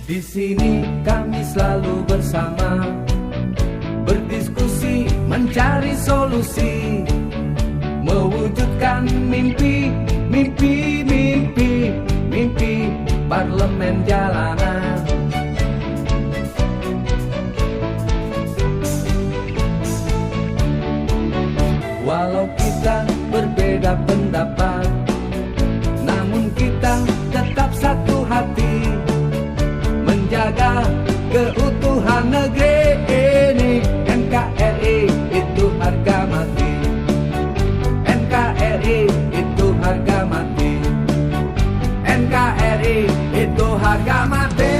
Di sini kami selalu bersama, berdiskusi, mencari solusi, mewujudkan mimpi, mimpi, mimpi, mimpi parlemen jalanan. Walau kita berbeda pendapat, namun kita tetap satu hati, menjaga keutuhan negeri ini. NKRI itu harga mati, NKRI itu harga mati, NKRI itu harga mati.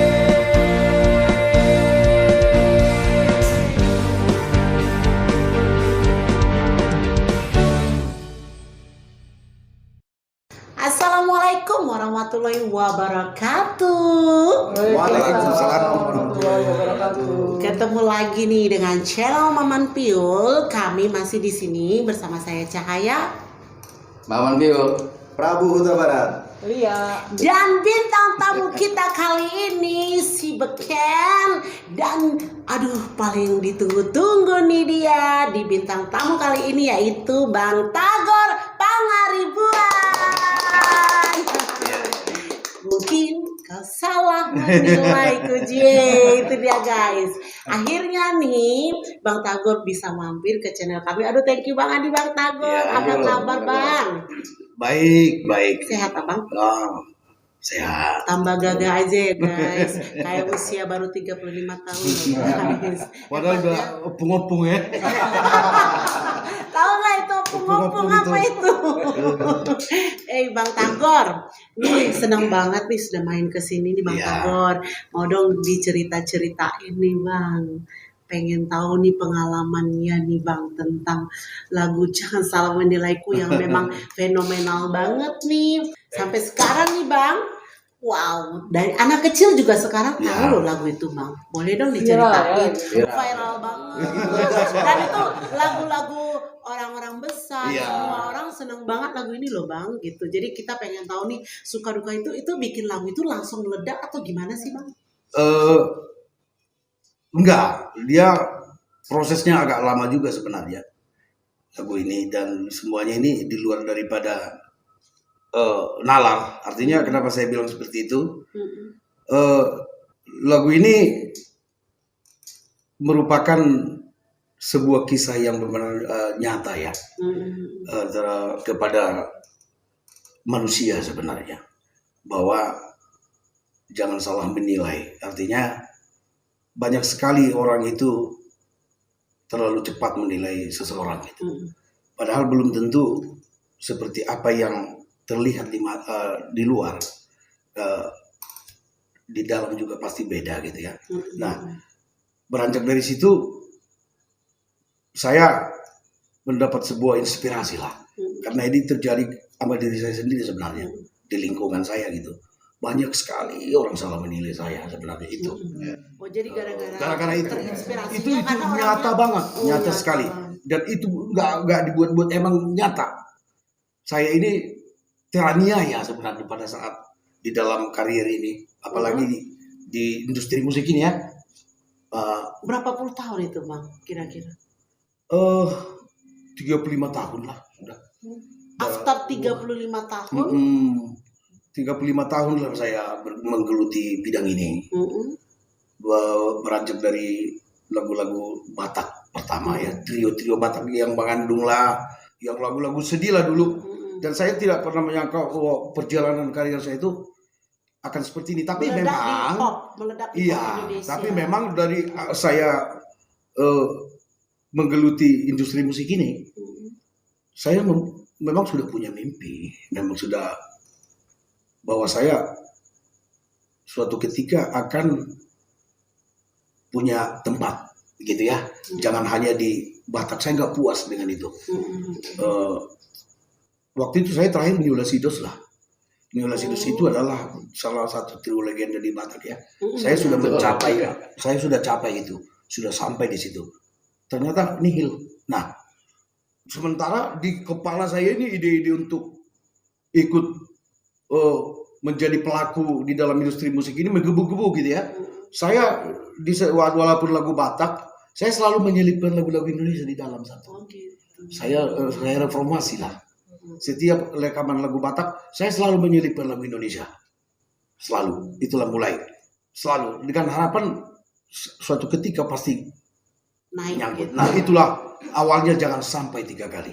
Assalamualaikum warahmatullahi wabarakatuh. Waalaikumsalam warahmatullahi wabarakatuh. Ketemu lagi nih dengan channel Maman Piul. Kami masih di sini bersama saya Cahaya, Maman Piul, Prabu Huta Barat, Lia, dan bintang tamu kita kali ini si Beken. Dan aduh, paling ditunggu-tunggu nih dia di bintang tamu kali ini, yaitu Bang Tagor Pangaribuan. Mungkin kau salah menilaiku, itu dia guys. Akhirnya nih Bang Tagor bisa mampir ke channel kami. Aduh, thank you Bang Adi, Bang Tagor. Ya, Apa kabar Bang? baik. Sehat Abang? Oh, sehat. Tambah gagah aja ya guys. Kayak usia baru 35 tahun loh guys. Padahal udah opung-opung ya. Tahu nggak itu opung-opung apa itu? Bang Tagor, nih senang banget nih sudah main ke sini nih Bang Ya. Tagor. Mau dong dicerita-ceritain nih Bang. Pengen tahu nih pengalamannya nih Bang tentang lagu Jangan Salah Menilaiku yang memang fenomenal banget nih. Sampai sekarang nih Bang. Wow, dari anak kecil juga sekarang Ya. tahu loh lagu itu Bang. Boleh dong diceritain. Ya. Viral banget. Dan itu lagu-lagu orang-orang besar, Ya. semua orang seneng banget lagu ini loh Bang gitu. Jadi kita pengen tahu nih suka duka itu bikin lagu itu langsung meledak atau gimana sih Bang? Enggak, dia prosesnya agak lama juga sebenarnya lagu ini, dan semuanya ini di luar daripada nalar. Artinya kenapa saya bilang seperti itu? Lagu ini merupakan sebuah kisah yang benar nyata ya, kepada manusia sebenarnya, bahwa jangan salah menilai. Artinya banyak sekali orang itu terlalu cepat menilai seseorang itu, padahal belum tentu seperti apa yang terlihat di luar. Di dalam juga pasti beda gitu ya. Nah, beranjak dari situ saya mendapat sebuah inspirasi lah, karena ini terjadi sama diri saya sendiri sebenarnya, di lingkungan saya gitu. Banyak sekali orang salah menilai saya sebenarnya itu. Oh, jadi gara-gara itu terinspirasinya itu karena nyata orangnya- banget, Oh, nyata sekali, dan itu nggak dibuat-buat, emang nyata. Saya ini teraniaya sebenarnya pada saat di dalam karir ini, apalagi di industri musik ini ya. Berapa puluh tahun itu Bang kira-kira? 35 tahun lah sudah. After 35 tahun? 35 tahun lah saya menggeluti bidang ini. Beranjak dari lagu-lagu Batak pertama ya, trio-trio Batak yang mengandung lah, yang lagu-lagu sedih lah dulu. Dan saya tidak pernah menyangka perjalanan karir saya itu akan seperti ini. Tapi Meledak di memang, pop, meledak di pop iya, Indonesia. tapi memang dari saya menggeluti industri musik ini, saya memang sudah punya mimpi, memang sudah, bahwa saya suatu ketika akan punya tempat gitu ya. Jangan hanya di Batak, saya nggak puas dengan itu. Waktu itu saya terakhir Niola Sidos lah. Niola Sidos itu adalah salah satu trio legenda di Batak ya. Saya sudah mencapai, saya sudah capai itu, sudah sampai di situ. Ternyata nihil. Nah, sementara di kepala saya ini ide-ide untuk ikut menjadi pelaku di dalam industri musik ini menggebu-gebu gitu ya. Saya walaupun lagu Batak, saya selalu menyelipkan lagu-lagu Indonesia di dalam satu. Oh, gitu. Saya reformasi lah. Setiap rekaman lagu Batak, saya selalu menyelipkan lagu Indonesia. Selalu. Itulah mulai. Selalu. Dengan harapan suatu ketika pasti Naik nyangkut. gitu. Nah itulah awalnya jangan sampai 3 kali.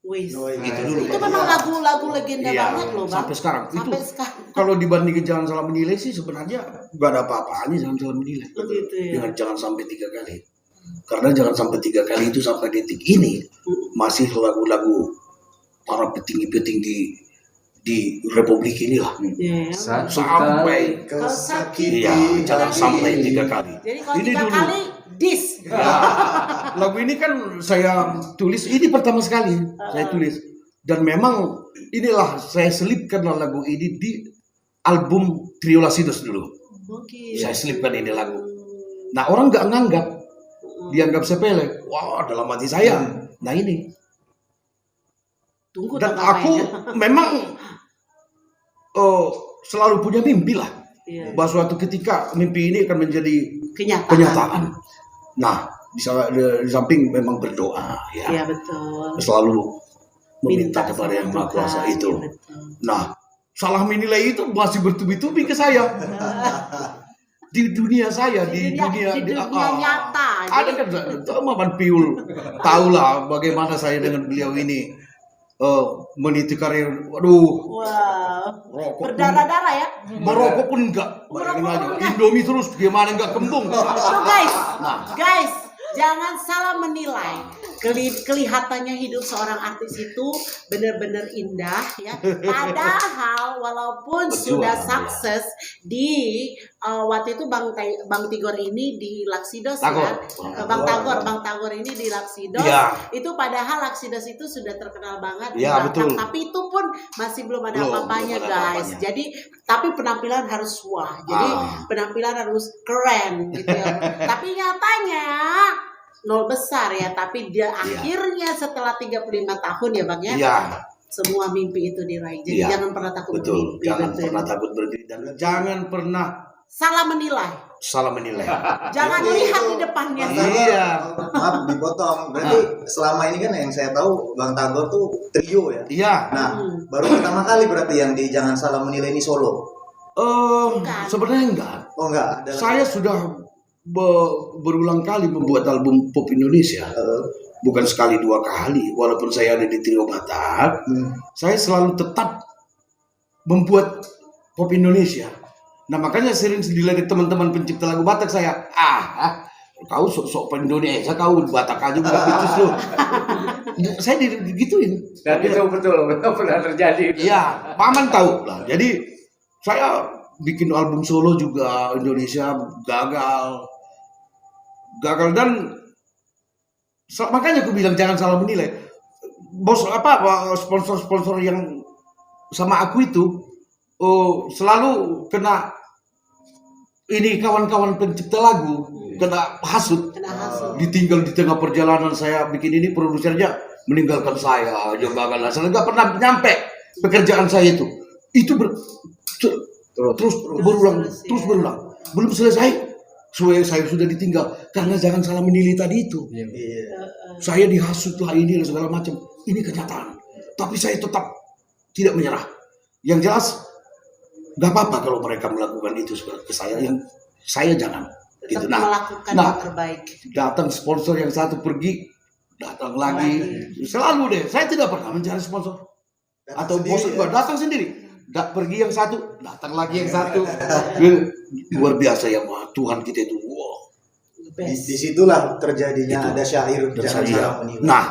Wis. Gitu dulu. Itu memang lagu-lagu legenda Iya, banget loh, Bang. sampai sekarang. Sampai Itu sekarang. kalau dibandingin Jangan Salah Menilai sih sebenarnya gak ada apa-apanya Jangan Salah Menilai. Begitu ya. Dengan jangan sampai 3 kali. Karena jangan sampai 3 kali itu sampai detik ini masih lagu-lagu para petinggi-petinggi di Republik inilah. Iya. Sampai Kau sakiti. iya, jangan sampai 3 kali. Jadi kalau Ini 3 dulu. kali dis. Ya, lagu ini kan saya tulis ini pertama sekali saya tulis dan memang inilah saya selipkan lagu ini di album Trio Lasidos dulu. Oke. Saya selipkan ini lagu. Nah orang nggak nganggap, dianggap sepele. Wah dalam hati saya. Nah ini. Tunggu Dan tanggal aku mainnya. memang selalu punya mimpi lah. Iya. Bahwa suatu ketika mimpi ini akan menjadi Kenyataan. kenyataan. Nah di samping memang berdoa ya. Iya betul. Selalu meminta Minta kepada yang sama Maha Kuasa Tuhan, itu. iya, betul. Nah, salah menilai itu masih bertubi-tubi ke saya. Di dunia saya, di dunia nyata. ada Jadi, kan Maman Piul tahulah bagaimana saya dengan beliau ini meniti karir. Waduh, wow. rokok pun, Berdarah-darah ya. merokok pun enggak. Bayangin aja, Indomie terus gimana enggak kembung. So guys, Nah. guys, jangan salah menilai. Kelihatannya hidup seorang artis itu benar-benar indah ya. Padahal walaupun Berjuang, sudah ya. sukses di waktu itu Bang Tigor ini di Laksidos Tagor. ya. Bang Tagor ini di Laksidos. Iya. Itu padahal Laksidos itu sudah terkenal banget Iya, di Batam. betul. Tapi itu pun masih belum ada Belum apa-apanya ada guys. apa-apanya. Jadi tapi penampilan harus wah. Jadi penampilan harus keren gitu ya. Tapi nyatanya nol besar ya, tapi dia akhirnya setelah 35 tahun ya Bang ya, Iya, semua mimpi itu diraih. Jadi Iya. jangan pernah takut betul. bermimpi. Jangan betul. pernah takut berdiri dan jangan pernah Salah menilai. salah menilai. Jangan Itu- lihat itu di depannya. Bang Tagor, Iya. maaf dipotong. Berarti selama ini kan yang saya tahu Bang Tagor tuh trio ya. Iya. Nah, baru pertama kali berarti yang di Jangan Salah Menilai ini solo. Bukan. Sebenarnya enggak. Oh enggak, ada Saya sudah berulang kali membuat album pop Indonesia. Bukan sekali 2 kali. Walaupun saya ada di Trio Batak, saya selalu tetap membuat pop Indonesia. Nah makanya sering dilihat teman-teman pencipta lagu Batak saya, kau sok-sok Indonesia, kau Batak aja bukan picus lo. Saya digituin. Dan itu betul pernah terjadi. Iya, paman tahu lah. Jadi saya bikin album solo juga Indonesia gagal dan makanya aku bilang jangan salah menilai. Bos sponsor-sponsor yang sama aku itu selalu kena ini kawan-kawan pencipta lagu kena hasut. Kena hasil. Ditinggal di tengah perjalanan saya bikin ini produsernya meninggalkan saya aja gagal. Saya nggak pernah nyampe pekerjaan saya itu terus berulang belum selesai saya sudah ditinggal karena jangan salah menilai tadi itu. Iya. Saya dihasut lah ini dan segala macam, ini kenyataan, tapi saya tetap tidak menyerah. Yang jelas nggak apa-apa kalau mereka melakukan itu ke saya, yang saya jangan gitu. Tetap melakukan yang terbaik. Datang sponsor yang satu pergi, datang lagi, selalu deh. Saya tidak pernah mencari sponsor atau bos juga datang sendiri. Pergi yang satu, datang lagi yang satu. Luar biasa ya, Tuhan kita itu. Wow. Disitulah terjadinya ada syair Dan Jangan saya, Salah Menilai. nah,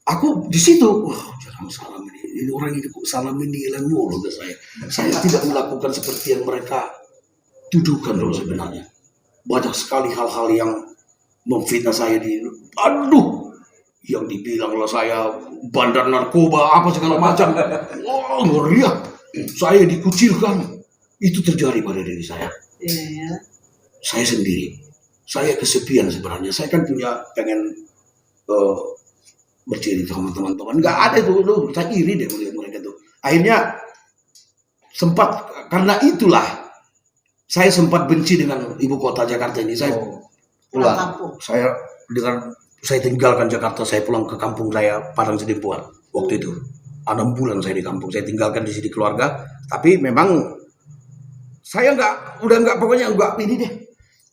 aku di situ, wah, jangan salah menilai. Ini orang ini kok salah menilai mulu ke saya. Saya tidak melakukan seperti yang mereka tuduhkan loh sebenarnya. Banyak sekali hal-hal yang memfitnah saya yang dibilang lah saya bandar narkoba apa segala macam. Wah, ngeri ya. Saya dikucilkan. Itu terjadi pada diri saya. Iya. Saya sendiri. Saya kesepian sebenarnya. Saya kan pengen bercerita sama teman-teman. Nggak ada itu. Saya iri deh melihat mereka tuh. Akhirnya sempat karena itulah saya sempat benci dengan ibu kota Jakarta ini. Saya Pulang pulang, kampung. saya tinggalkan Jakarta, saya pulang ke kampung saya Padang Sidempuan waktu itu. 6 bulan saya di kampung, saya tinggalkan di sini keluarga. Tapi memang saya udah nggak pokoknya nggak ini deh.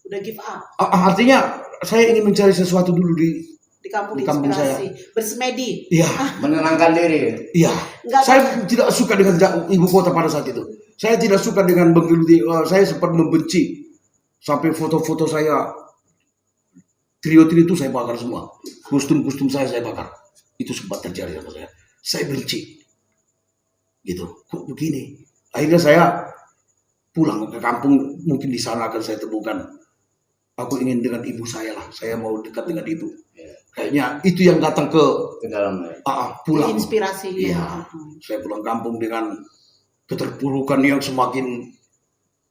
Udah give up Artinya saya ingin mencari sesuatu dulu di di Di kampung kampung inspirasi. Bersemedi. Iya, Menenangkan diri. iya. Nggak Saya tidak suka dengan ibu kota pada saat itu. Saya tidak suka dengan menggeluti. Saya sempat membenci sampai foto-foto saya trio-trio itu saya bakar semua. Kostum-kostum saya bakar. Itu sempat terjadi sama saya. Saya benci. Gitu. Kok begini? Akhirnya saya pulang ke kampung. Mungkin di sana akan saya temukan. Aku ingin dengan ibu saya lah. Saya mau dekat dengan ibu. Kayaknya itu yang datang ke dalam. pulang. Inspirasinya. Iya. Saya pulang kampung dengan keterpurukan yang semakin,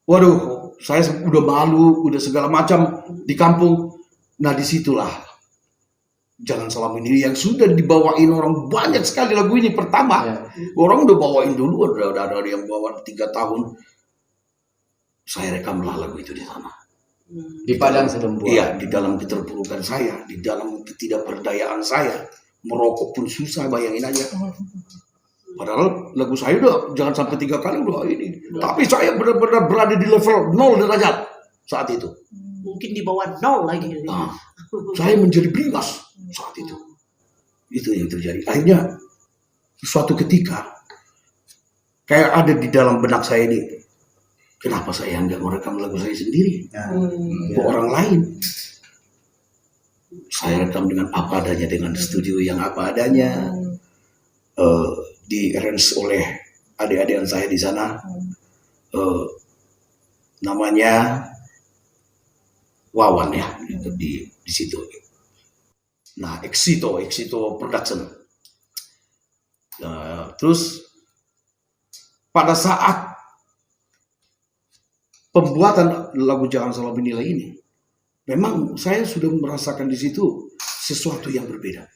waduh, saya udah malu, udah segala macam di kampung. Nah disitulah Jangan Salam Ini yang sudah dibawain orang banyak sekali lagu ini pertama. Ya. Orang udah bawain dulu, udah ada yang bawa 3 tahun. Saya rekamlah lagu itu di sana. Di Padang Sidempuan. Iya, di dalam keterpurukan saya, di dalam ketidakberdayaan saya, merokok pun susah, bayangin aja. Padahal lagu saya udah jangan sampai 3 kali udah ini. Tapi saya benar-benar berada di level 0 derajat saat itu. Mungkin di bawah 0 lagi. Nah, saya menjadi beringas saat itu. Itu yang terjadi. Akhirnya suatu ketika kayak ada di dalam benak saya ini. Kenapa saya nggak merekam lagu saya sendiri? Ke orang lain. Saya rekam dengan apa adanya, dengan studio yang apa adanya. Di arrange oleh adik-adikan saya di sana. Namanya Wawan ya, di situ. Nah, Exito Production. Terus pada saat pembuatan lagu Jangan Salah Menilai ini, memang saya sudah merasakan di situ sesuatu yang berbeda.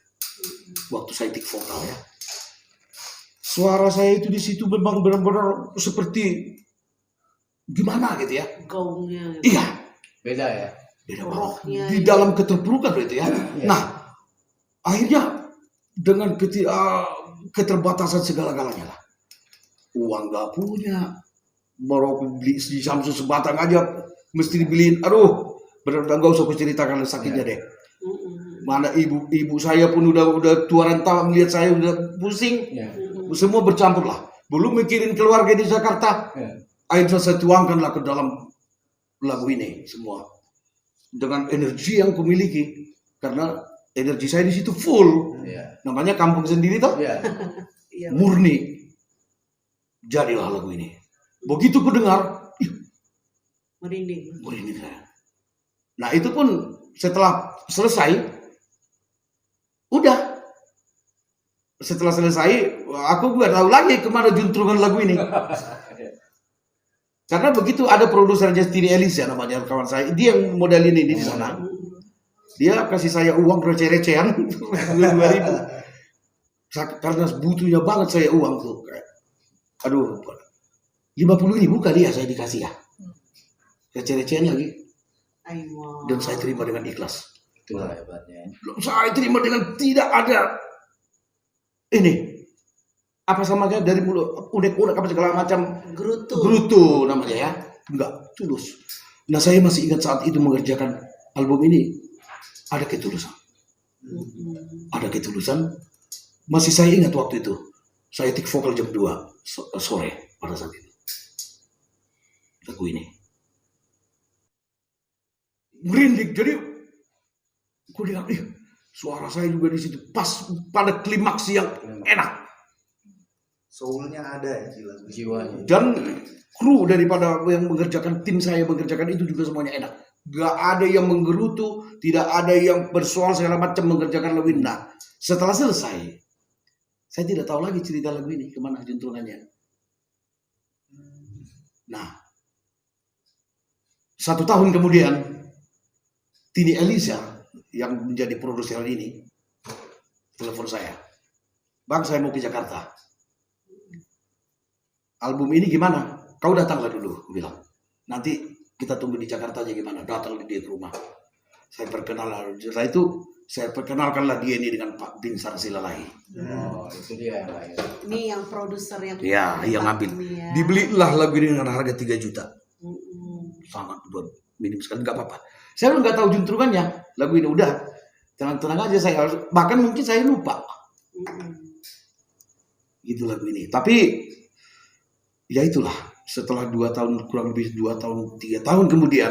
Waktu saya take vokal ya, suara saya itu di situ memang benar-benar seperti gimana gitu ya? Gaungnya. Iya, Beda ya. beda Rocknya, banget. Di ya. dalam keterpurukan berarti ya. Nah, akhirnya dengan keterbatasan segala-galanya lah. Uang gak punya, merokok beli di Samsung sebatang aja mesti dibeliin. Aduh, benar-benar gak usah aku ceritakan sakitnya deh. Mana ibu saya pun udah tua renta melihat saya udah pusing. Ya. Semua bercampur lah. Belum mikirin keluarga di Jakarta. Ya. Akhirnya saya tuangkanlah ke dalam lagu ini semua. Dengan energi yang kumiliki. Karena energi saya di situ full. Ya. Namanya kampung sendiri toh. Ya. Iya. Murni. Jadilah lagu ini. Begitu ku dengar, Merinding. merinding saya. Nah itu pun setelah selesai, udah. Setelah selesai, aku gak tahu lagi kemana juntrungan lagu ini. Karena begitu ada produsernya Tini Elisa namanya kawan saya, dia yang modalin ini di sana. Dia kasih saya uang receh-recehan 2.000. Karena butuhnya banget saya uang tuh. Aduh, 50.000 kali ya saya dikasih ya. Receh-recehan lagi. Aiwa. Dan saya terima dengan ikhlas. Itulah hebatnya. Saya terima dengan tidak ada ini apa samanya dari mulut unek-unek apa segala macam gerutu namanya ya, enggak, tulus. Nah saya masih ingat saat itu mengerjakan album ini ada ketulusan, masih saya ingat waktu itu saya take vokal jam 2 sore pada saat itu lagu ini merinding. Jadi aku dengar suara saya juga di situ pas pada klimaks yang enak. Soulnya ada ya Jiwanya. Dan kru daripada yang mengerjakan, tim saya mengerjakan itu juga semuanya enak. Gak ada yang menggerutu, tidak ada yang bersoal segala macam mengerjakan lagu ini. Nah, setelah selesai, saya tidak tahu lagi cerita lagu ini kemana juntrungannya. Nah, 1 tahun kemudian, Tini Elisa yang menjadi produser ini telepon saya, Bang, saya mau ke Jakarta. album ini gimana? Kau datanglah dulu, aku bilang. Nanti kita tunggu di Jakarta aja gimana. Datang dia ke rumah. Saya perkenalkan. Setelah itu saya perkenalkanlah dia ini dengan Pak Binsar Silalahi. Oh, itu dia yang lain. Ini yang produser yang Ya, yang ngambil. ini ya. Dibelilah lagu ini dengan harga 3 juta. Sangat buat minim sekali, nggak apa-apa. Saya nggak tahu juntrungannya. Lagu ini udah tenang-tenang aja saya. Bahkan mungkin saya lupa. Gitu lagu ini. Tapi ya itulah. Setelah 2 tahun, kurang lebih 2 tahun, 3 tahun kemudian,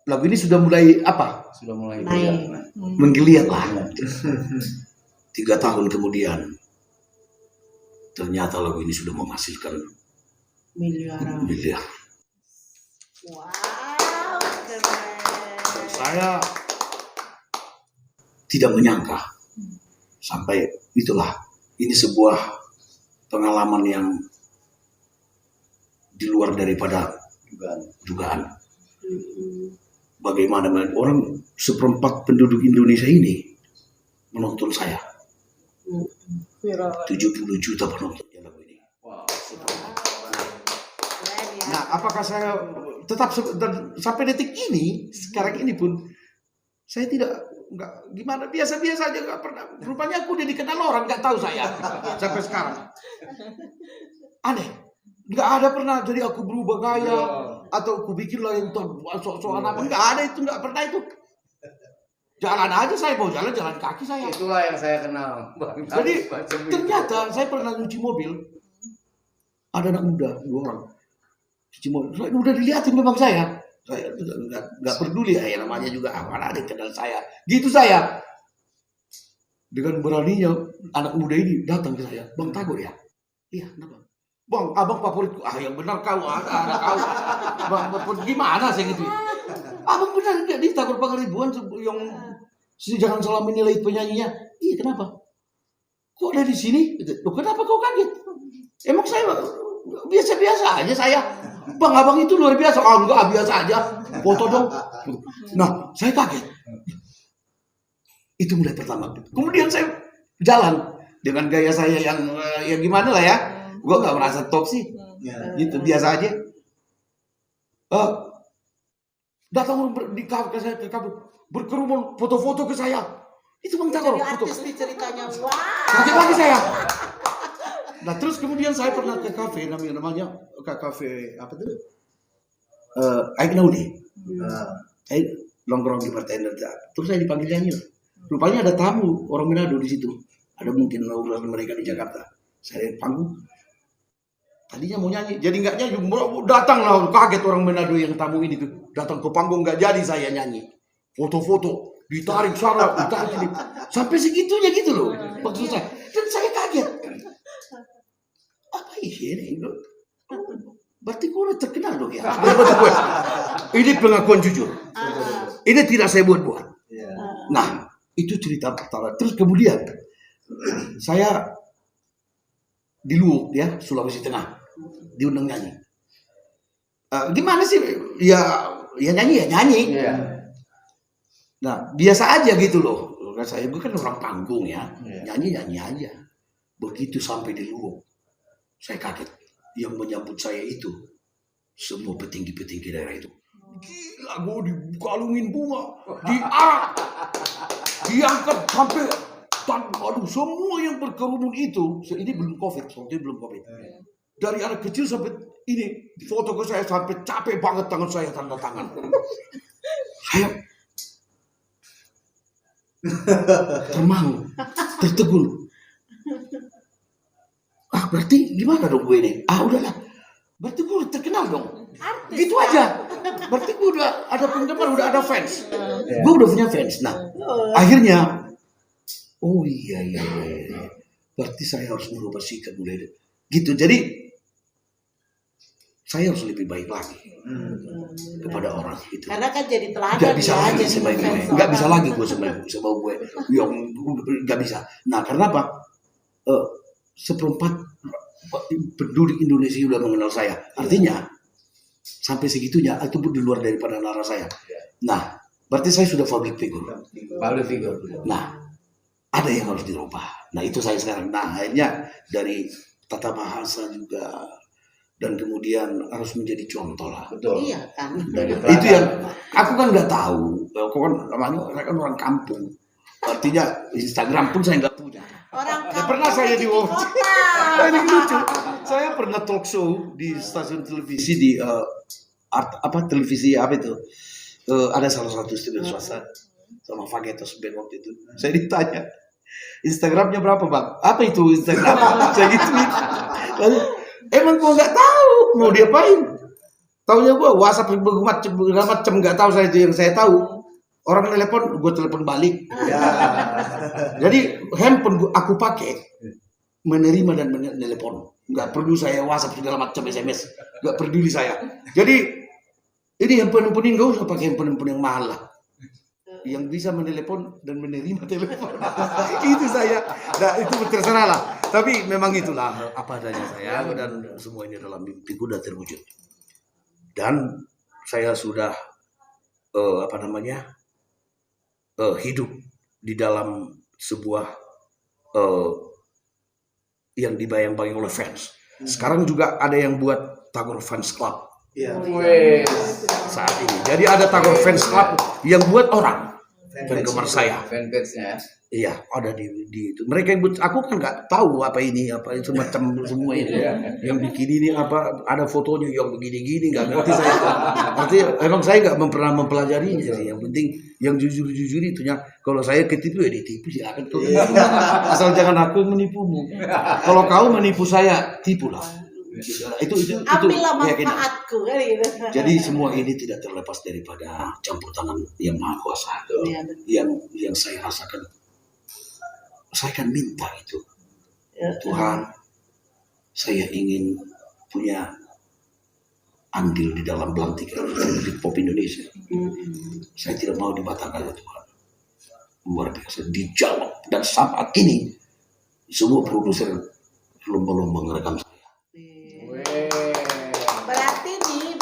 lagu ini sudah mulai apa? Sudah mulai Naik. Menggeliat lah. 3 tahun kemudian, ternyata lagu ini sudah menghasilkan Miliaran. miliar. Wow, keren. Saya tidak menyangka sampai itulah. Ini sebuah pengalaman yang di luar daripada dugaan. Bagaimana orang seperempat penduduk Indonesia ini menonton saya. 70 juta penontonnya lagu ini. Wow. Keren ya. Nah, apakah saya tetap dan sampai detik ini, sekarang ini pun saya nggak gimana, biasa-biasa aja, nggak pernah. Rupanya aku udah dikenal orang, nggak tahu saya sampai sekarang. Aneh, nggak ada pernah jadi aku berubah gaya atau aku bikin lah yang soal apa, nggak ada itu, nggak pernah itu. Jalan aja saya mau jalan kaki saya. Itulah yang saya kenal. Jadi ternyata saya pernah nyuci mobil, ada anak muda 2 orang cuci mobil, udah dilihatin memang saya nggak peduli ya namanya juga apa, ada yang kenal saya, gitu saya. Dengan beraninya anak muda ini datang ke saya, Bang Tagor ya, iya kenapa? Bang, abang favoritku, yang benar kau, ada kau, bang gimana saya gitu? Abang benar nggak di Tagor Pangaribuan yang jangan salah menilai penyanyinya, iya kenapa? Kok ada di sini? Loh, kenapa kau kaget? Emang saya biasa-biasa aja saya. Bang, abang itu luar biasa. Enggak, biasa aja. Foto dong. Nah, saya kaget. Itu mulai pertama. Kemudian saya jalan dengan gaya saya yang gimana lah ya. Gue nggak merasa top sih. Gitu, biasa aja. Datang di kafe saya ke kafe, berkerumun foto-foto ke saya. Itu Bang Tagor. Jadi Foto. artis nih ceritanya. Wow. Kaget lagi saya. Nah, terus kemudian saya pernah ke kafe namanya kafe apa tuh? Aik Naudi. Saya nongkrong di bartender. Terus saya dipanggil nyanyi. Rupanya ada tamu orang Manado di situ. Ada mungkin orang mereka di Jakarta. Saya panggung. Tadinya mau nyanyi, jadi nggak nyanyi. Datanglah, kaget orang Manado yang tamu ini tuh. Datang ke panggung, nggak jadi saya nyanyi. Foto-foto, ditarik sana, ditarik ini. Sampai segitunya gitu loh. Maksud saya. Dan saya kaget. Apa ini? Berarti gue udah terkenal dong ya. Ini pengakuan jujur. Ini tidak saya buat-buat. Nah, itu cerita pertama. Terus kemudian saya di Luwuk ya, Sulawesi Tengah, diundang nyanyi. Gimana sih? Ya nyanyi. Iya. Nah, biasa aja gitu loh. Saya gue kan orang panggung ya, nyanyi aja. Begitu sampai di Luwuk, saya kaget. Yang menyambut saya itu semua petinggi-petinggi daerah itu. Gila, gue dikalungin bunga, diarak, diangkat sampai aduh, semua yang berkerumun itu. Ini belum COVID, waktu itu belum COVID. Dari anak kecil sampai ini foto ke saya sampai capek banget tangan saya tanda tangan. Saya termangu, tertegun. Berarti gimana dong gue ini? Udahlah. Berarti gue udah terkenal dong. Artis, gitu aja. Berarti gue udah ada penggemar, udah ada fans. Gue udah punya fans. Nah, akhirnya, iya. Berarti saya harus merubah sikap mulai gitu. Jadi saya harus lebih baik lagi kepada orang itu. Karena kan jadi teladan. Gak bisa ya, lagi jadi sebaik gue. fans Gak bisa orang. lagi gue sama gue. Yang gak bisa. Nah, karena apa? Seperempat penduduk Indonesia sudah mengenal saya. Artinya sampai segitunya itu pun di luar daripada nalar saya. Nah, berarti saya sudah public figure. Public figure. Nah, ada yang harus dirubah. Nah, itu saya sekarang. Nah, akhirnya dari tata bahasa juga, dan kemudian harus menjadi contoh lah. Betul. Iya kan. Dari Itu yang aku kan nggak tahu. Aku kan namanya saya kan orang kampung. Artinya Instagram pun saya nggak punya. Orang Pernah saya di diwawancara. kota. Ini lucu. Saya pernah talk show di stasiun televisi di televisi apa itu? Ada salah satu studio swasta sama Fagetos Band waktu itu. Saya ditanya, Instagramnya berapa bang? Apa itu Instagram? Saya gitu. Lalu, emang gua nggak tahu mau diapain. Taunya gua WhatsApp macam nggak tahu saya itu. Yang saya tahu orang telepon, gua telepon balik. Ya. Jadi handphone aku pakai menerima dan menelepon. Nggak perlu saya WhatsApp segala macam SMS. Nggak peduli saya. Jadi ini handphone ini nggak usah pakai handphone yang mahal lah. Yang bisa menelepon dan menerima telepon. Itu saya. Nah, itu terserah lah. Tapi memang itulah apa adanya saya, dan semua ini dalam mimpiku sudah terwujud. Dan saya sudah hidup di dalam sebuah yang dibayang-bayang oleh fans. Sekarang juga ada yang buat Tagor Fans Club Iya. Wes. saat ini. Jadi ada Tagor Fans Club yang buat orang penggemar saya. Fanpage-nya. Iya, ada di itu. Mereka yang buat, aku kan nggak tahu apa itu semacam semua ini. Yang bikin ini apa, ada fotonya yang begini-gini, nggak ngerti saya. Artinya emang saya nggak pernah mempelajarinya sih. Yang penting yang jujur-jujur itunya. Kalau saya ketipu ya ditipu silakan tuh. Asal jangan aku menipumu. Kalau kau menipu saya, tipulah. Itu Ambillah keyakinan. manfaatku kan gitu. Jadi semua ini tidak terlepas daripada campur tangan yang maha kuasa. Iya, Yang saya rasakan, saya kan minta itu. Ya. Tuhan, saya ingin punya andil di dalam belantikan musik pop Indonesia. Saya tidak mau dibatalkan ya Tuhan. Luar biasa, dijawab. Dan saat ini semua produser belum merekam saya. Berarti nih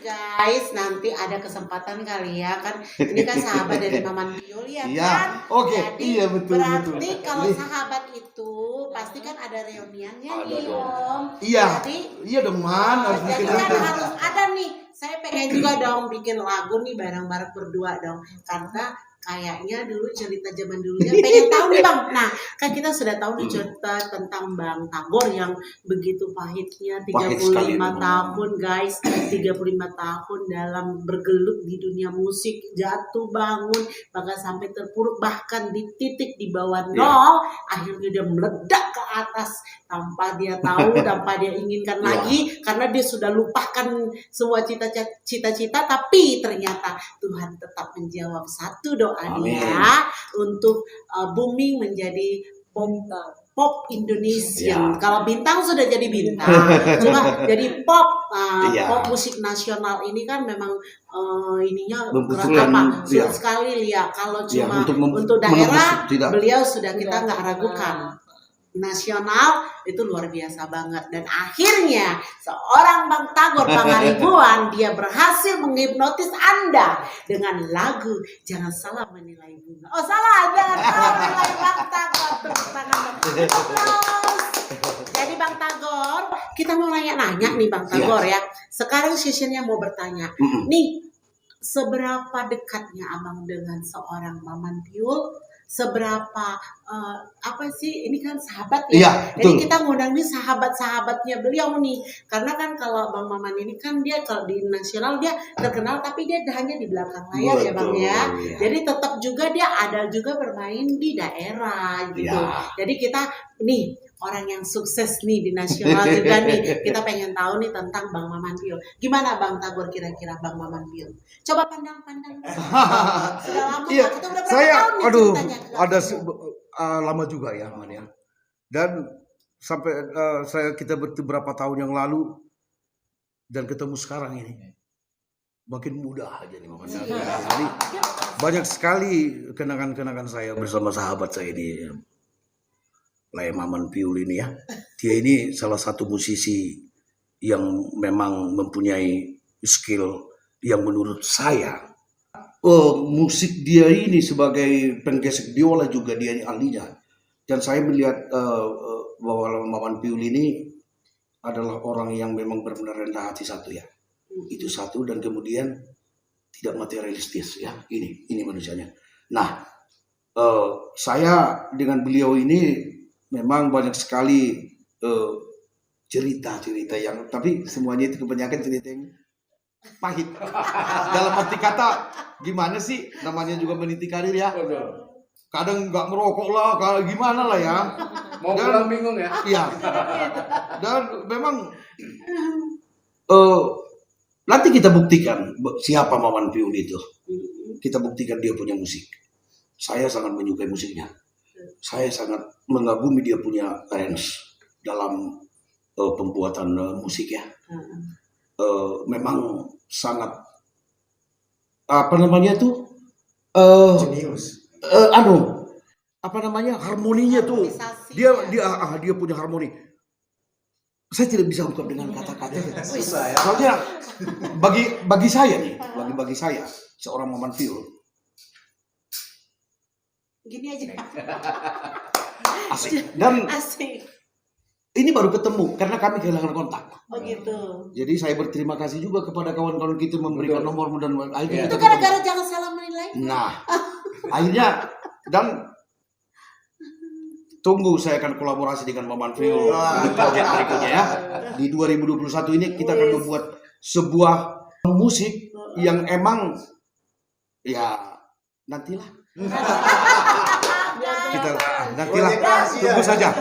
guys, nanti ada kesempatan kali ya kan. Ini kan sahabat dari Maman Piul ya Iya, kan. oke, Jadi, iya betul. berarti kalau Nih. sahabat itu pasti kan ada reuniannya Ada nih dong. Om. Iya, Jadi iya dong man, harus jadi bikin kan itu. harus ada nih. Saya pengen juga dong bikin lagu nih bareng-bareng berdua dong. Karena kayaknya dulu cerita zaman dulunya pengen tahu nih Bang. Nah, kan kita sudah tahu nih cerita tentang Bang Tagor yang begitu pahitnya Pahit 35 sekali memang. tahun guys. 35 tahun dalam bergelut di dunia musik, jatuh bangun, bahkan sampai terpuruk, bahkan di titik di bawah nol, akhirnya dia meledak ke atas tanpa dia tahu, tanpa dia inginkan Ya. lagi, karena dia sudah lupakan semua cita-cita, tapi ternyata Tuhan tetap menjawab satu doa Amin. dia untuk booming menjadi pop Indonesia. Ya. Kalau bintang sudah jadi bintang, cuma jadi pop, Iya. pop musik nasional ini kan memang ininya Kebetulan, sulit iya. sekali ya. Kalau Ya, cuma untuk untuk daerah, menembus, tidak. beliau sudah kita nggak ragukan. Nasional itu luar biasa banget, dan akhirnya seorang Bang Tagor Pangaribuan dia berhasil menghipnotis Anda dengan lagu Jangan Salah Menilai Bunga. Oh salah, jangan salah menilai Bang Tagor. Tepuk tangan Bang. Applause. Jadi Bang Tagor, kita mau nanya-nanya nih Bang Tagor ya. Sekarang sessionnya mau bertanya. Nih, seberapa dekatnya Abang dengan seorang Maman Piul? Seberapa apa sih, ini kan sahabat ya. Iya, Jadi betul. kita ngundang nih sahabat-sahabatnya beliau nih. Karena kan kalau Bang Maman ini kan dia kalau di nasional dia terkenal, tapi dia hanya di belakang layar ya Bang ya. Betul, iya. Jadi tetap juga dia ada juga bermain di daerah gitu. Iya. Jadi kita nih orang yang sukses nih di nasional juga nih. Kita pengen tahu nih tentang Bang Maman Piul. Gimana Bang Tagor kira-kira Bang Maman Piul? Coba pandang-pandang. Sudah lama Iya, kita udah berapa saya tahun nih ceritanya? ada lama juga ya Man ya. Dan sampai kita beberapa tahun yang lalu dan ketemu sekarang ini makin mudah aja nih Maman. Jadi banyak sekali kenangan-kenangan saya bersama sahabat saya ini. Laya Maman Piul ini ya. Dia ini salah satu musisi yang memang mempunyai skill yang menurut saya musik dia ini sebagai penggesek biola juga dia ini ahlinya. Dan saya melihat bahwa Maman Piul ini adalah orang yang memang benar-benar rendah hati satu ya. Itu satu, dan kemudian tidak materialistis ya. Ini manusianya. Nah, saya dengan beliau ini memang banyak sekali cerita-cerita yang, tapi semuanya itu kebanyakan cerita yang pahit. Dalam arti kata, gimana sih, namanya juga meniti karir ya. Kadang nggak ngerokok lah, kayak gimana lah ya. Mau pulang bingung ya? Iya. Dan memang nanti kita buktikan siapa Maman Piul itu. Kita buktikan dia punya musik. Saya sangat menyukai musiknya. Saya sangat mengagumi dia punya range dalam pembuatan musik ya. Memang sangat apa namanya tuh Jenius. apa namanya, harmoninya tuh. Dia punya harmoni. Saya tidak bisa ungkap dengan kata-kata. Susah ya. Soalnya bagi saya nih, bagi saya seorang Maman Piul Gini aja. asik. Dan Asik. ini baru ketemu karena kami kehilangan kontak. Oh gitu. Jadi saya berterima kasih juga kepada kawan-kawan kita memberikan nomor dan akhirnya Itu kita gara-gara jangan salah menilai. Nah, akhirnya dan tunggu saya akan kolaborasi dengan Maman Piul di proyek berikutnya ya. Di 2021 ini kita akan membuat sebuah musik yang emang ya nantilah. Nantilah tunggu saja.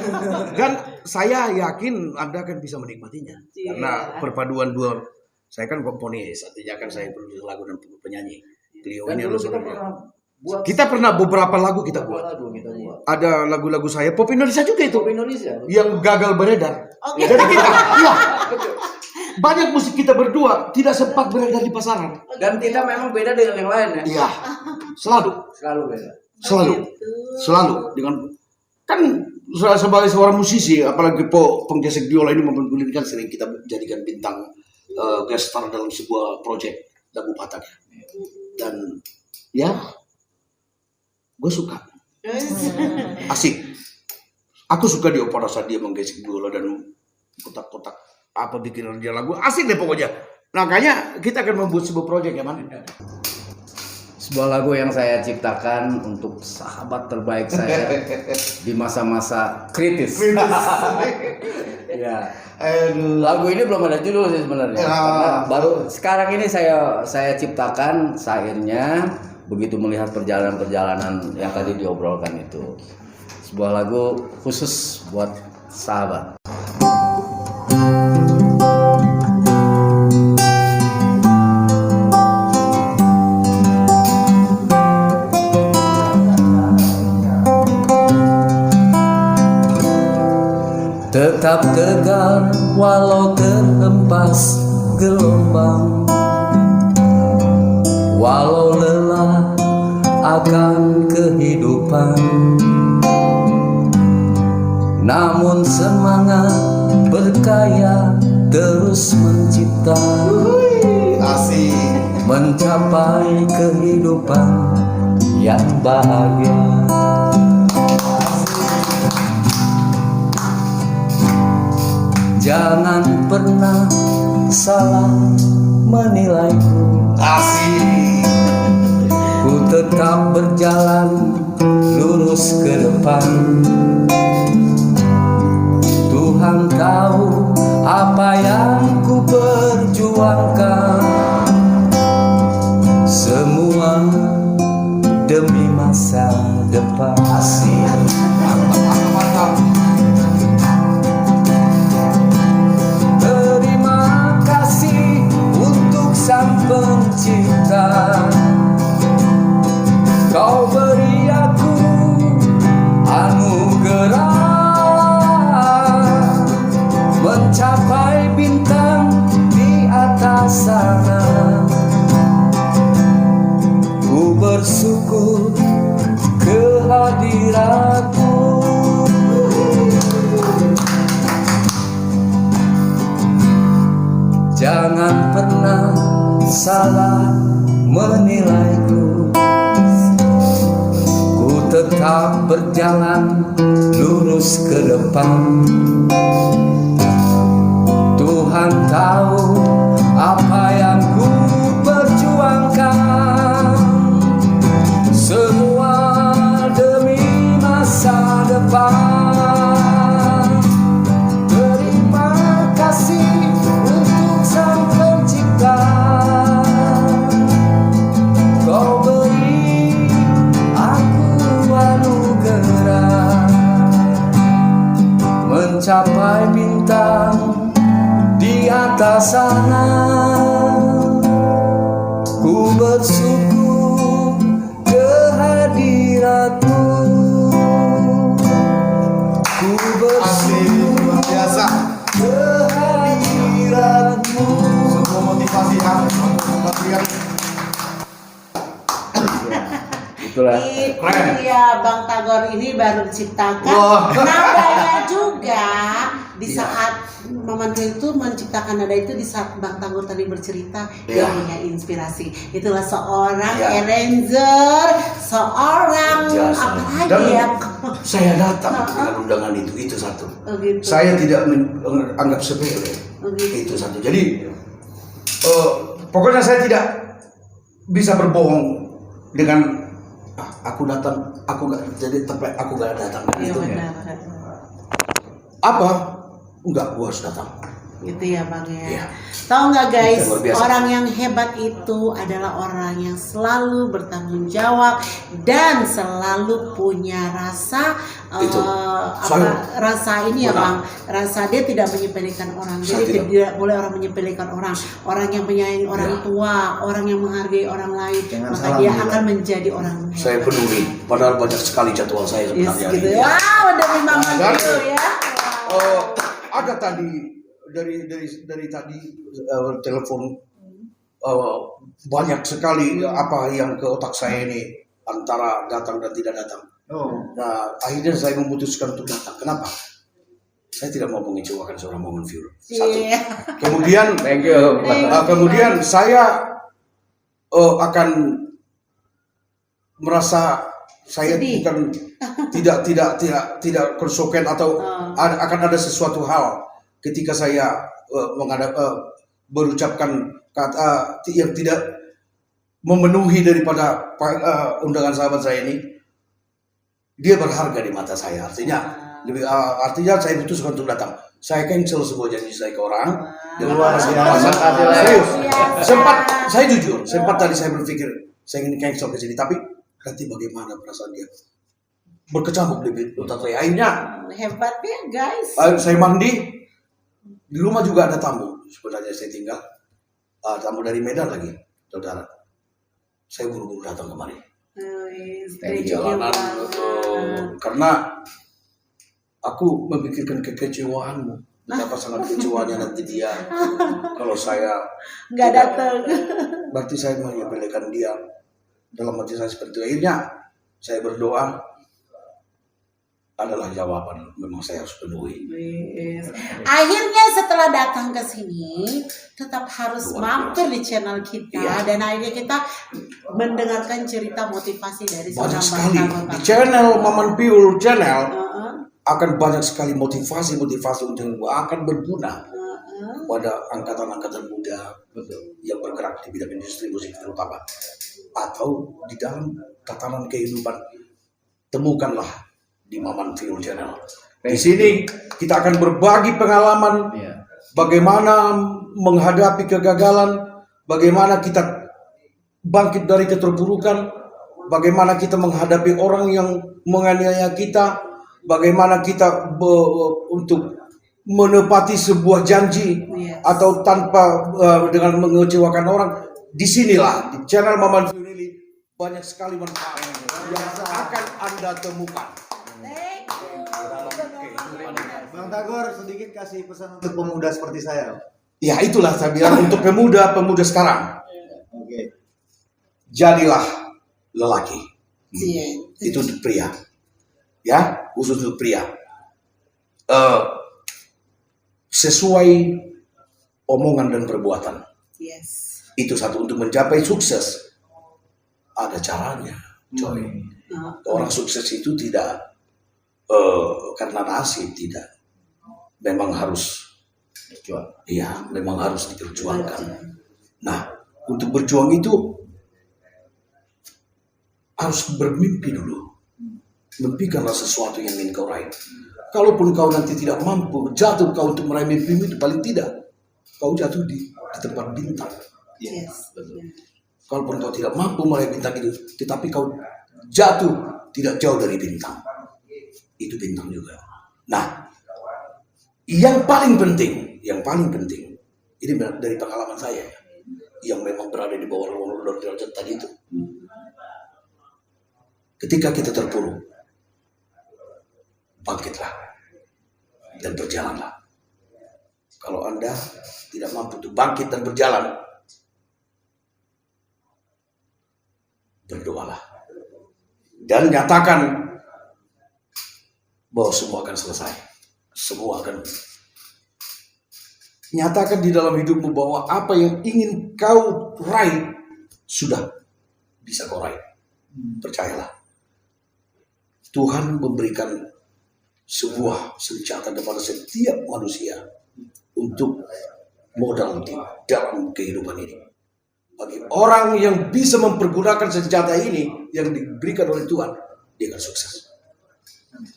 Dan saya yakin Anda akan bisa menikmatinya karena perpaduan dua. Saya kan komponis, artinya kan saya produser lagu dan penyanyi. Beliau ini adalah saudara. Kita pernah beberapa lagu kita buat. Ada lagu-lagu saya pop Indonesia juga itu. Pop Indonesia. Yang gagal beredar. Oke. Jadi kita, iya. Banyak musik kita berdua tidak sempat beredar di pasaran. Dan kita memang beda dengan yang lain ya. Iya. Selalu beda. Selalu dengan kan sebagai seorang musisi, apalagi penggesek biola ini mempergulirkan, sering kita jadikan bintang guest star dalam sebuah proyek lagu Batak. Dan ya gue suka, asik. Aku suka dia pada saat dia menggesek biola dan kotak-kotak apa bikin dia lagu, asik deh pokoknya. Makanya kita akan membuat sebuah proyek ya man. Sebuah lagu yang saya ciptakan untuk sahabat terbaik saya di masa-masa kritis. Ya. Lagu ini belum ada judul sih sebenarnya. Karena baru sekarang ini saya ciptakan syairnya begitu melihat perjalanan-perjalanan yang tadi diobrolkan itu. Sebuah lagu khusus buat sahabat. Tetap tegar walau terhempas gelombang, walau lelah akan kehidupan, namun semangat berkaya terus mencipta, mencapai kehidupan yang bahagia. Jangan pernah salah menilaiku. Ku tetap berjalan lurus ke depan. Tuhan tahu apa yang ku perjuangkan. Semua demi masa depan. Sang Pencipta, Kau beri aku anugerah mencapai bintang di atas sana. Ku bersyukur kehadiratmu. Jangan pernah salah menilaiku. Ku tetap berjalan lurus ke depan. Tuhan tahu apa yang ku perjuangkan, semua demi masa depan. Terima kasih untuk Sang Pencipta, Kau beri aku anugerah mencapai bintang di atas sana. Ku bersyukur kehadiratmu, ku bersyukur luar biasa. kehadiratmu. Sebuah motivasi yang Itulah. Itu dia Bang Tagor ini baru diciptakan. Wah. Nadanya juga di saat Maman Phil itu menciptakan nada itu di saat Bang Tagor tadi bercerita, dia Iya. punya inspirasi. Itulah seorang Iya. arranger, seorang Jasa. apa lagi Dan ya? saya datang dengan undangan itu satu. Oh, gitu. Saya tidak anggap sepele. Oh, gitu. Itu satu. Jadi pokoknya saya tidak bisa berbohong dengan aku datang, aku nggak jadi tempat aku nggak datang. Iya Itu benar. apa? Enggak, gua harus datang. Gitu ya Bang ya. Iya. Tahu nggak guys, Itu luar biasa. orang yang hebat itu adalah orang yang selalu bertanggung jawab dan selalu punya rasa Itu. rasa ini ya Benar. Bang, rasa dia tidak menyepelekan orang. Saya Jadi tidak. tidak boleh orang menyepelekan orang yang menyayangi orang Ya. tua, orang yang menghargai orang lain, Jangan maka salah dia menilai. akan menjadi orang Saya hebat. peduli, padahal banyak sekali jadwal saya Yes, sebenarnya. gitu hari ini. ya. Wow, dari Mama Dan, Phil ya. Ada tadi dari tadi telepon banyak sekali apa yang ke otak saya ini antara datang dan tidak datang. Nah, akhirnya saya memutuskan untuk datang. Kenapa? Saya tidak mau mengecewakan seorang Maman Phil. Satu. Iya. Kemudian, Thank you. kemudian saya akan merasa saya Sedih. bukan tidak konsoken atau akan ada sesuatu hal ketika saya berucapkan kata yang tidak memenuhi daripada undangan sahabat saya ini. Dia berharga di mata saya, artinya saya putuskan untuk datang. Saya cancel sebuah janji saya ke orang dengan Luar alasan biasa. serius. Biasa. Saya jujur, sempat tadi saya berpikir saya ingin cancel ke sini, tapi nanti bagaimana perasaan dia berkecamuk di otak saya. Akhirnya Hebat ya guys. saya mandi, di rumah juga ada tamu. Sebenarnya saya tinggal tamu dari Medan lagi, saudara. Saya buru-buru datang kemari. Thank you. Jalanan karena aku memikirkan kekecewaanmu. Betapa sangat kecewaannya nanti dia kalau saya Nggak tidak- datang. Berarti saya menyepelekan dia. Dalam hati saya seperti itu. Akhirnya saya berdoa adalah jawaban. Memang saya harus penuhi. Yes. Akhirnya setelah datang ke sini, tetap harus Luar mampir di channel kita Iya. dan akhirnya kita mendengarkan cerita motivasi dari Banyak seorang sekali Bang di channel Maman Phil channel Uh-uh, akan banyak sekali motivasi yang akan berguna uh-uh. pada angkatan-angkatan muda yang bergerak di bidang industri musik terutama atau di dalam tatanan kehidupan. Temukanlah di Maman Phil channel. Di sini kita akan berbagi pengalaman Iya. bagaimana menghadapi kegagalan, bagaimana kita bangkit dari keterpurukan, bagaimana kita menghadapi orang yang menganiaya kita, bagaimana kita untuk menepati sebuah janji Yes. atau tanpa dengan mengecewakan orang. Disinilah di channel Maman Phil ini banyak sekali manfaat yang akan Anda temukan. Thank you. Bang Tagor sedikit kasih pesan untuk pemuda seperti saya. Ya itulah saya bilang untuk pemuda sekarang. Oke. Jadilah lelaki. Iya. Itu untuk pria. Ya, khusus untuk pria. Sesuai omongan dan perbuatan. Yes. Itu satu untuk mencapai sukses. Ada caranya. coy. Nah, Orang sukses itu tidak karena nasib, tidak. Memang harus, Berjuang. iya, memang harus diperjuangkan. Nah, untuk berjuang itu harus bermimpi dulu. Mimpikanlah sesuatu yang ingin kau raih. Kalaupun kau nanti tidak mampu, jatuh kau untuk meraih mimpimu itu, paling tidak kau jatuh di tempat bintang. yes. Kalaupun kau tidak mampu meraih bintang itu, tetapi kau jatuh tidak jauh dari bintang. Itu bintang juga. Nah, yang paling penting, ini dari pengalaman saya, yang memang berada di bawah luar derajat tadi itu. Ketika kita terpuruk, bangkitlah dan berjalanlah. Kalau Anda tidak mampu untuk bangkit dan berjalan, berdoalah dan nyatakan bahwa semua akan selesai. Semua akan nyatakan di dalam hidupmu bahwa apa yang ingin kau raih sudah bisa kau raih. Percayalah. Tuhan memberikan sebuah senjata kepada setiap manusia untuk modal di dalam kehidupan ini. Bagi orang yang bisa mempergunakan senjata ini yang diberikan oleh Tuhan, dia akan sukses.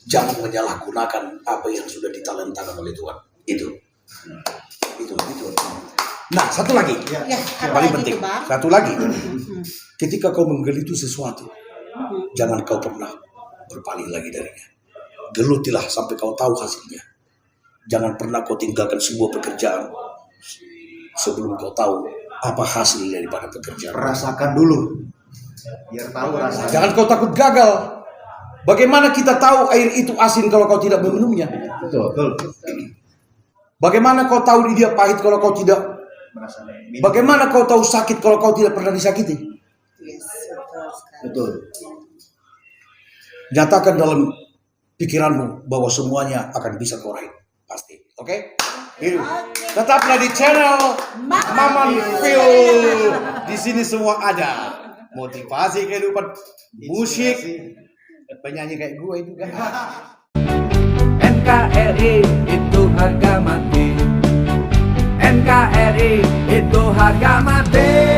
Jangan menyalahgunakan apa yang sudah ditalentakan oleh Tuhan. Itu. Nah, satu lagi. Ya, Yang apa paling lagi penting. tuh, Bang? Satu lagi. Ketika kau menggeluti sesuatu, jangan kau pernah berpaling lagi darinya. Gelutilah sampai kau tahu hasilnya. Jangan pernah kau tinggalkan sebuah pekerjaan sebelum kau tahu apa hasil daripada pekerjaan. Rasakan dulu. Biar tahu rasanya. Jangan kau takut gagal. Bagaimana kita tahu air itu asin kalau kau tidak meminumnya? Betul. Bagaimana kau tahu dia pahit kalau kau tidak? Merasakan. Bagaimana kau tahu sakit kalau kau tidak pernah disakiti? Yes, betul sekali. Betul. Nyatakan dalam pikiranmu bahwa semuanya akan bisa kau raih. Pasti. Oke? Itu. Tetaplah di channel Maman Phil. Di sini semua ada. Motivasi kehidupan, musik, penyanyi kayak gue juga. NKRI itu harga mati. NKRI itu harga mati.